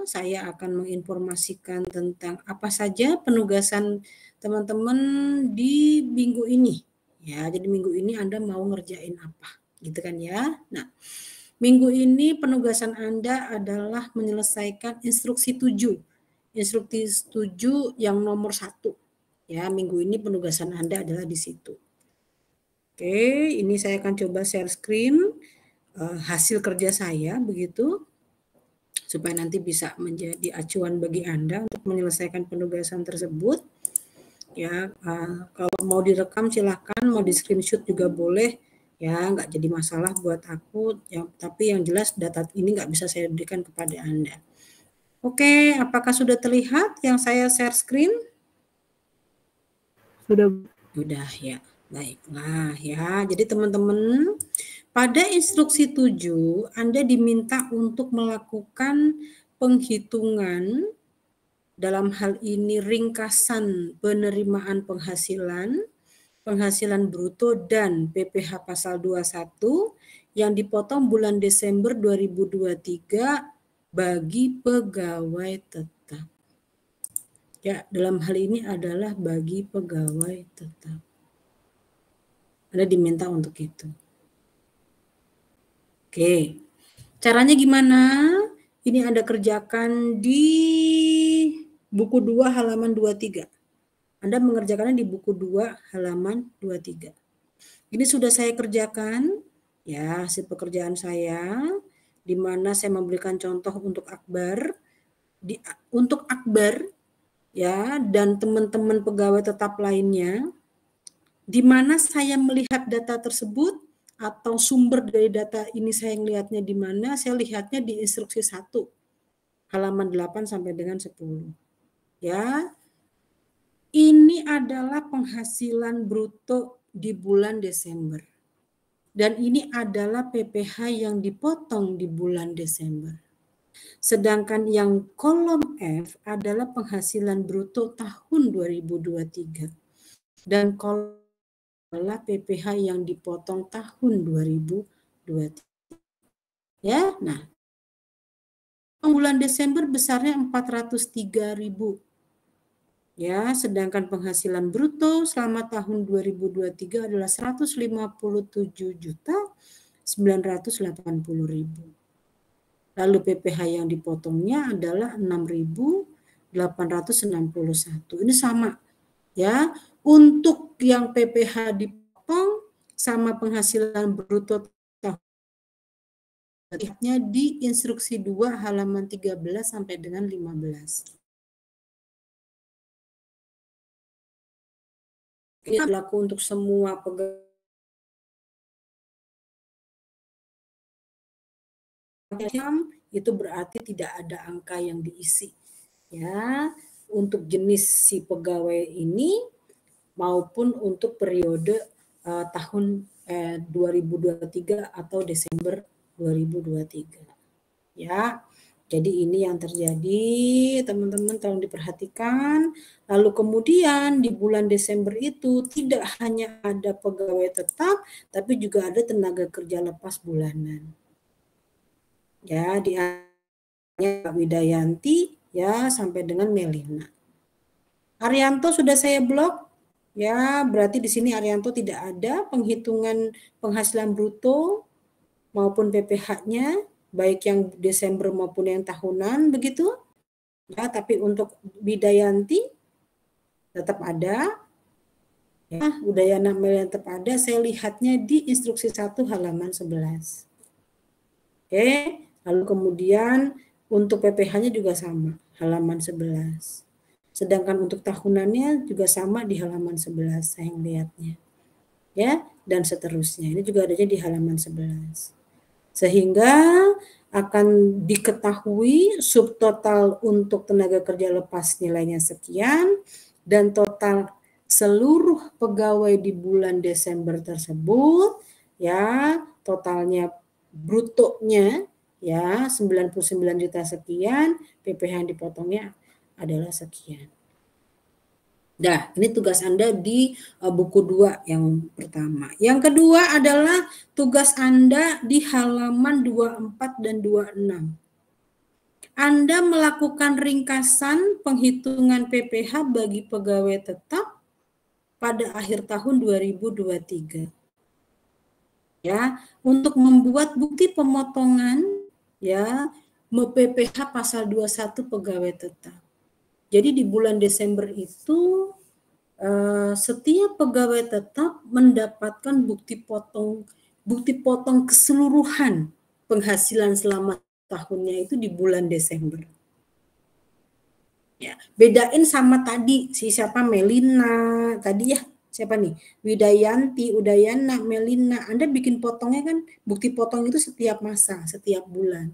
saya akan menginformasikan tentang apa saja penugasan teman-teman di minggu ini. Ya, jadi minggu ini Anda mau ngerjain apa, gitu kan ya. Nah, minggu ini penugasan Anda adalah menyelesaikan instruksi 7. Instruksi 7 yang nomor 1. Ya, minggu ini penugasan Anda adalah di situ. Oke, ini saya akan coba share screen hasil kerja saya begitu, supaya nanti bisa menjadi acuan bagi Anda untuk menyelesaikan penugasan tersebut. Ya, kalau mau direkam silahkan, mau di screenshot juga boleh. Ya, nggak jadi masalah buat aku. Ya, tapi yang jelas data ini nggak bisa saya berikan kepada Anda. Oke, apakah sudah terlihat yang saya share screen? Sudah ya, baiklah ya. Jadi teman-teman, pada instruksi 7, Anda diminta untuk melakukan penghitungan, dalam hal ini ringkasan penerimaan penghasilan, penghasilan bruto dan PPh pasal 21 yang dipotong bulan Desember 2023 bagi pegawai tetap. Ya, dalam hal ini adalah bagi pegawai tetap. Anda diminta untuk itu. Oke, caranya gimana? Ini Anda kerjakan di buku 2 halaman 23. Anda mengerjakannya di buku 2 halaman 23. Ini sudah saya kerjakan, ya, hasil pekerjaan saya, di mana saya memberikan contoh untuk Akbar. Untuk Akbar, ya, dan teman-teman pegawai tetap lainnya, di mana saya melihat data tersebut, atau sumber dari data ini saya melihatnya di mana? Saya lihatnya di instruksi 1, halaman 8 sampai dengan 10. Ya, ini adalah penghasilan bruto di bulan Desember. Dan ini adalah PPh yang dipotong di bulan Desember. Sedangkan yang kolom F adalah penghasilan bruto tahun 2023. Dan kolom adalah PPh yang dipotong tahun 2023. Ya, nah, bulan Desember besarnya 403.000. Ya, sedangkan penghasilan bruto selama tahun 2023 adalah 157.980.000. Lalu PPh yang dipotongnya adalah 6.861. Ini sama. Ya, untuk yang PPh dipotong sama penghasilan bruto tahunnya di instruksi 2 halaman 13 sampai dengan 15. Ini berlaku untuk semua pegawai. Itu berarti tidak ada angka yang diisi. Ya, untuk jenis si pegawai ini maupun untuk periode tahun 2023 atau Desember 2023. Ya, jadi ini yang terjadi, teman-teman tolong diperhatikan. Lalu kemudian di bulan Desember itu tidak hanya ada pegawai tetap, tapi juga ada tenaga kerja lepas bulanan. Ya, di Widayanti ya sampai dengan Melina. Arianto sudah saya blok. Ya, berarti di sini Arianto tidak ada penghitungan penghasilan bruto maupun PPh-nya, baik yang Desember maupun yang tahunan begitu. Ya, tapi untuk Widayanti tetap ada. Ya, Udayana Melina tetap ada. Saya lihatnya di instruksi 1 halaman 11. Oke, lalu kemudian untuk PPh-nya juga sama, halaman 11. Sedangkan untuk tahunannya juga sama di halaman 11 saya melihatnya. Ya, dan seterusnya. Ini juga adanya di halaman 11. Sehingga akan diketahui subtotal untuk tenaga kerja lepas nilainya sekian dan total seluruh pegawai di bulan Desember tersebut ya totalnya brutonya ya 99 juta sekian, PPh yang dipotongnya adalah sekian. Nah, ini tugas Anda di buku 2 yang pertama. Yang kedua adalah tugas Anda di halaman 24 dan 26. Anda melakukan ringkasan penghitungan PPh bagi pegawai tetap pada akhir tahun 2023. Ya, untuk membuat bukti pemotongan ya PPh pasal 21 pegawai tetap. Jadi di bulan Desember itu setiap pegawai tetap mendapatkan bukti potong keseluruhan penghasilan selama tahunnya itu di bulan Desember. Ya, bedain sama tadi siapa Melina tadi ya, siapa nih? Widayanti, Udayana, Melina. Anda bikin potongnya kan bukti potong itu setiap masa, setiap bulan.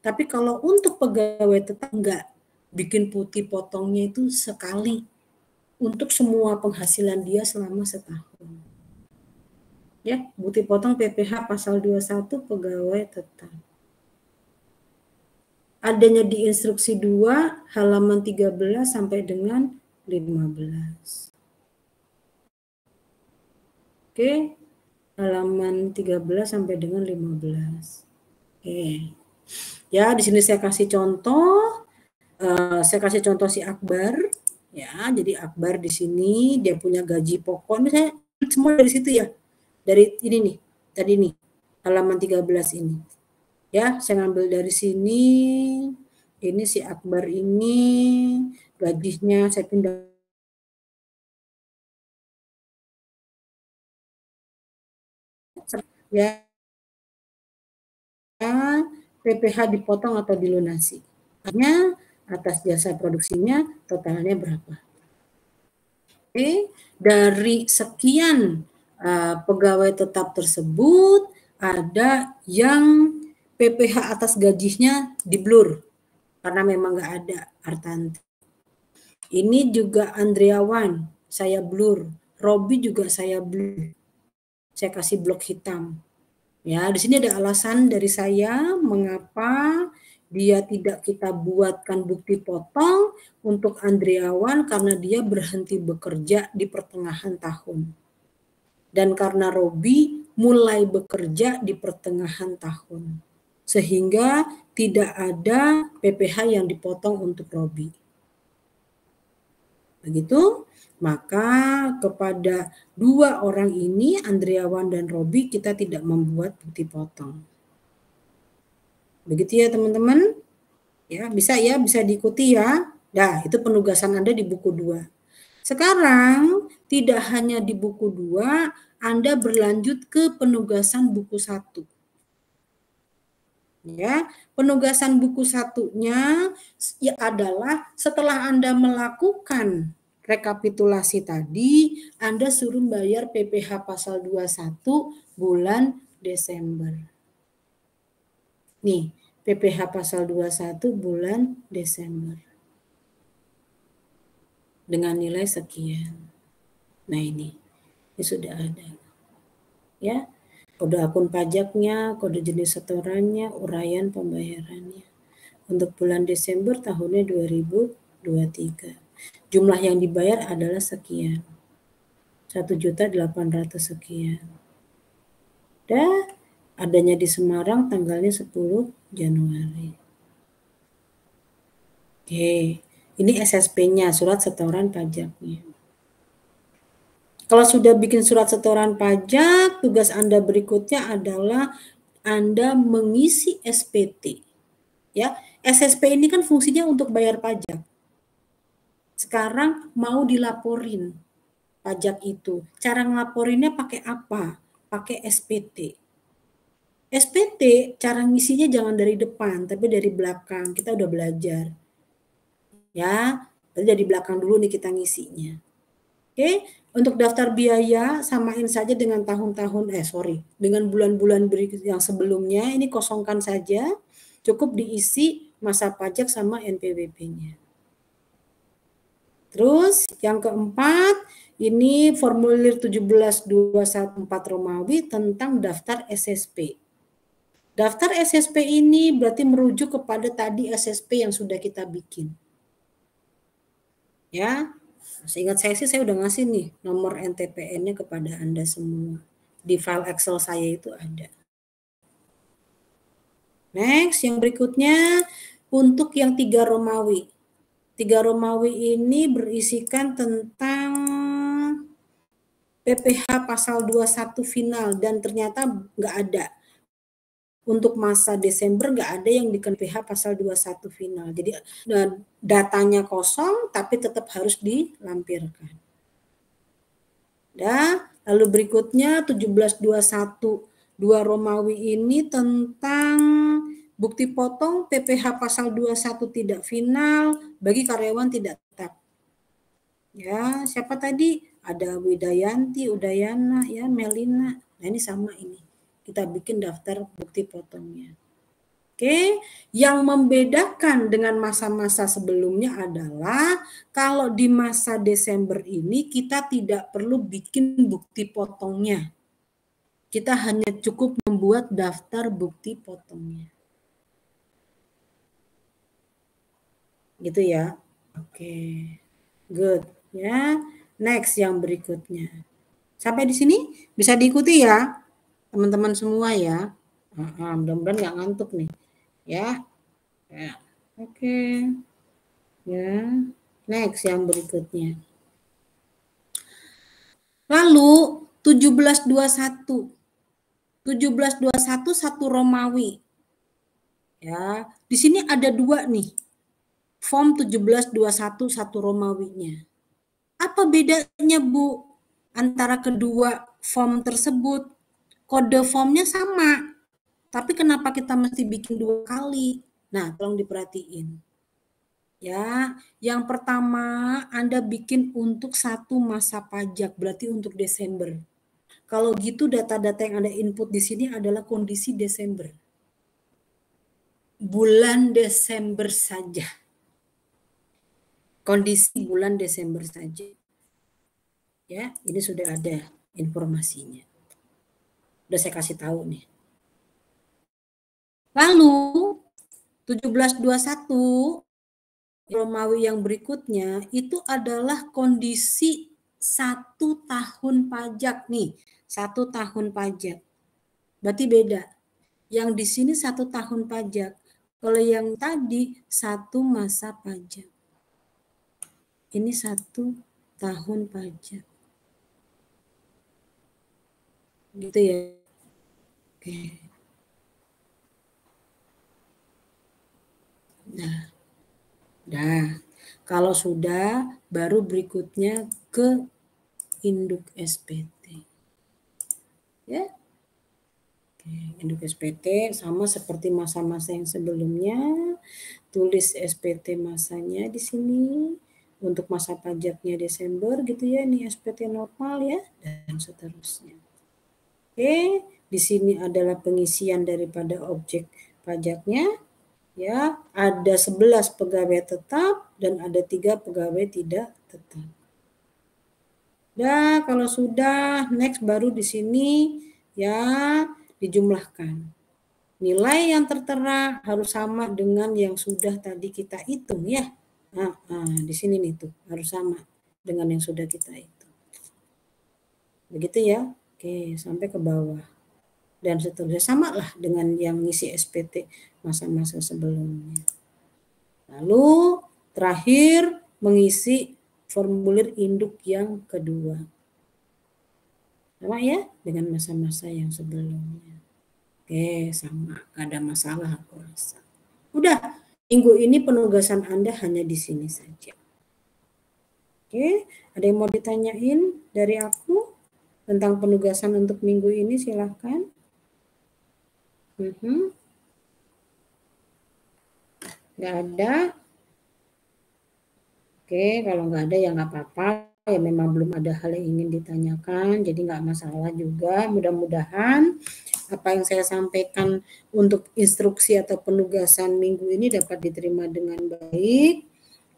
Tapi kalau untuk pegawai tetap enggak, bikin bukti potongnya itu sekali untuk semua penghasilan dia selama setahun. Ya, bukti potong PPh pasal 21 pegawai tetap. Adanya di instruksi 2 halaman 13 sampai dengan 15. Oke, halaman 13 sampai dengan 15. Oke. Ya, di sini saya kasih contoh. Saya kasih contoh si Akbar. Ya, jadi Akbar di sini dia punya gaji pokok. Misalnya semua dari situ ya. Dari ini nih, tadi nih, halaman 13 ini. Ya, saya ngambil dari sini. Ini si Akbar ini gajinya saya pindah ya, PPh dipotong atau dilunasi. Hanya atas jasa produksinya totalnya berapa? Oke, dari sekian pegawai tetap tersebut ada yang PPh atas gajinya diblur karena memang nggak ada Artanti. Ini juga Andriawan, saya blur. Robi juga saya blur. Saya kasih blok hitam. Ya, di sini ada alasan dari saya mengapa dia tidak kita buatkan bukti potong untuk Andriawan karena dia berhenti bekerja di pertengahan tahun. Dan karena Robi mulai bekerja di pertengahan tahun. Sehingga tidak ada PPh yang dipotong untuk Robi. Begitu, maka kepada dua orang ini, Andriawan dan Robi, kita tidak membuat bukti potong. Begitu ya teman-teman? Ya, bisa diikuti ya. Nah, itu penugasan Anda di buku 2. Sekarang, tidak hanya di buku 2, Anda berlanjut ke penugasan buku 1. Ya, penugasan buku 1-nya ya adalah setelah Anda melakukan rekapitulasi tadi, Anda suruh bayar PPh pasal 21 bulan Desember. Nih, PPh pasal 21 bulan Desember. Dengan nilai sekian. Nah, ini sudah ada. Ya. Kode akun pajaknya, kode jenis setorannya, uraian pembayarannya. Untuk bulan Desember tahunnya 2023. Jumlah yang dibayar adalah sekian. 1.800.000 sekian. Dan adanya di Semarang tanggalnya 10 Januari. Oke, ini SSP-nya, surat setoran pajaknya. Kalau sudah bikin surat setoran pajak, tugas Anda berikutnya adalah Anda mengisi SPT. Ya, SSP ini kan fungsinya untuk bayar pajak. Sekarang mau dilaporin pajak itu. Cara ngelaporinnya pakai apa? Pakai SPT. SPT cara ngisinya jangan dari depan, tapi dari belakang. Kita udah belajar. Ya, dari belakang dulu nih kita ngisinya. Oke, untuk daftar biaya samain saja dengan tahun-tahun dengan bulan-bulan berikut yang sebelumnya, ini kosongkan saja, cukup diisi masa pajak sama NPWP-nya. Terus yang keempat, ini formulir 17.214 Romawi tentang daftar SSP. Daftar SSP ini berarti merujuk kepada tadi SSP yang sudah kita bikin. Ya, seingat saya sih saya udah ngasih nih nomor NTPN-nya kepada Anda semua. Di file Excel saya itu ada. Next, yang berikutnya untuk yang 3 Romawi. 3 Romawi ini berisikan tentang PPh pasal 21 final dan ternyata nggak ada. Untuk masa Desember nggak ada yang di PPh pasal 21 final. Jadi datanya kosong tapi tetap harus dilampirkan. Dan lalu berikutnya 1721 2 Romawi ini tentang bukti potong PPh pasal 21 tidak final bagi karyawan tidak tetap. Ya, siapa tadi? Ada Widayanti, Udayana, ya, Melina. Nah, ini sama ini. Kita bikin daftar bukti potongnya. Oke, yang membedakan dengan masa-masa sebelumnya adalah kalau di masa Desember ini kita tidak perlu bikin bukti potongnya. Kita hanya cukup membuat daftar bukti potongnya. Gitu ya. Oke. Good ya. Next yang berikutnya. Sampai di sini bisa diikuti ya teman-teman semua ya. Mudah-mudahan nggak ngantuk nih ya. Oke. Ya. Next yang berikutnya. Lalu 1721. 1721 1 Romawi. Ya, di sini ada 2 nih. Form 1721 1 Romawinya. Apa bedanya, Bu, antara kedua form tersebut? Kode formnya sama, tapi kenapa kita mesti bikin 2 kali? Nah, tolong diperhatiin. Ya, yang pertama Anda bikin untuk 1 masa pajak, berarti untuk Desember. Kalau gitu data-data yang Anda input di sini adalah kondisi Desember. Bulan Desember saja. Kondisi bulan Desember saja. Ya, ini sudah ada informasinya. Udah saya kasih tahu nih. Lalu 1721 Romawi yang berikutnya itu adalah kondisi 1 tahun pajak nih. 1 tahun pajak. Berarti beda. Yang di sini 1 tahun pajak. Kalau yang tadi 1 masa pajak. Ini 1 tahun pajak. Gitu ya. Oke. Nah, kalau sudah baru berikutnya ke induk SPT. Ya. Oke, induk SPT sama seperti masa-masa yang sebelumnya. Tulis SPT masanya di sini. Untuk masa pajaknya Desember gitu ya, ini SPT normal ya, dan seterusnya. Oke, di sini adalah pengisian daripada objek pajaknya. Ya, ada 11 pegawai tetap dan ada 3 pegawai tidak tetap. Nah, kalau sudah next baru di sini ya dijumlahkan. Nilai yang tertera harus sama dengan yang sudah tadi kita hitung ya. Di sini nih tuh harus sama dengan yang sudah kita hitung. Begitu ya. Oke, sampai ke bawah. Dan seterusnya sama lah dengan yang ngisi SPT masa-masa sebelumnya. Lalu terakhir mengisi formulir induk yang kedua. Sama ya dengan masa-masa yang sebelumnya. Oke, sama. Gak ada masalah aku rasa. Udah, minggu ini penugasan Anda hanya di sini saja. Oke, ada yang mau ditanyain dari aku tentang penugasan untuk minggu ini? Silahkan. Nggak ada. Oke, kalau nggak ada ya nggak apa-apa. Ya memang belum ada hal yang ingin ditanyakan, jadi nggak masalah juga. Mudah-mudahan apa yang saya sampaikan untuk instruksi atau penugasan minggu ini dapat diterima dengan baik.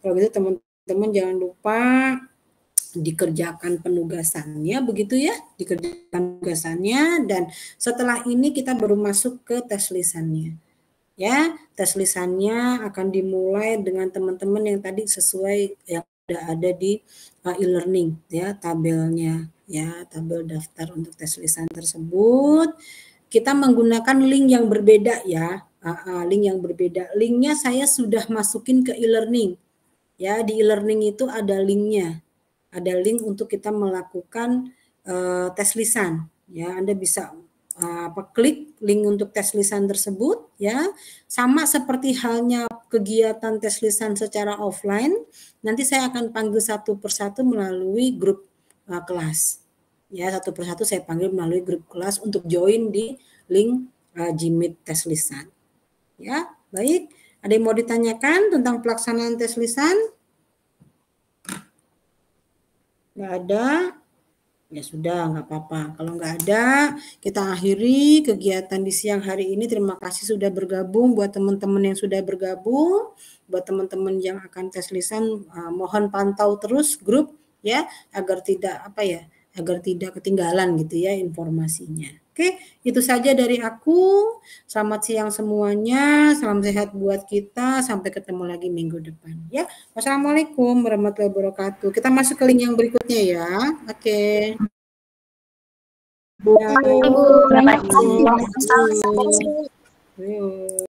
Kalau gitu teman-teman jangan lupa dikerjakan penugasannya, begitu ya, dikerjakan penugasannya, dan setelah ini kita baru masuk ke tes lisannya. Ya, tes lisannya akan dimulai dengan teman-teman yang tadi sesuai yang sudah ada di e-learning ya, tabelnya ya, tabel daftar untuk tes lisan tersebut. Kita menggunakan link yang berbeda ya. link yang berbeda. Linknya saya sudah masukin ke e-learning. Ya, di e-learning itu ada linknya. Ada link untuk kita melakukan tes lisan. Ya, Anda bisa klik link untuk tes lisan tersebut, ya. Sama seperti halnya kegiatan tes lisan secara offline, nanti saya akan panggil satu persatu melalui grup kelas. Ya, satu persatu saya panggil melalui grup kelas untuk join di link Jimit tes lisan. Ya, baik. Ada yang mau ditanyakan tentang pelaksanaan tes lisan? Nggak ada? Ya sudah, nggak apa-apa. Kalau nggak ada, kita akhiri kegiatan di siang hari ini. Terima kasih sudah bergabung. Buat teman-teman yang sudah bergabung, buat teman-teman yang akan tes lisan, mohon pantau terus grup ya, agar tidak ketinggalan gitu ya informasinya. Oke, itu saja dari aku. Selamat siang semuanya. Salam sehat buat kita. Sampai ketemu lagi minggu depan ya. Wassalamualaikum warahmatullahi wabarakatuh. Kita masuk ke link yang berikutnya ya. Oke. Ibu, terima kasih. Yuk.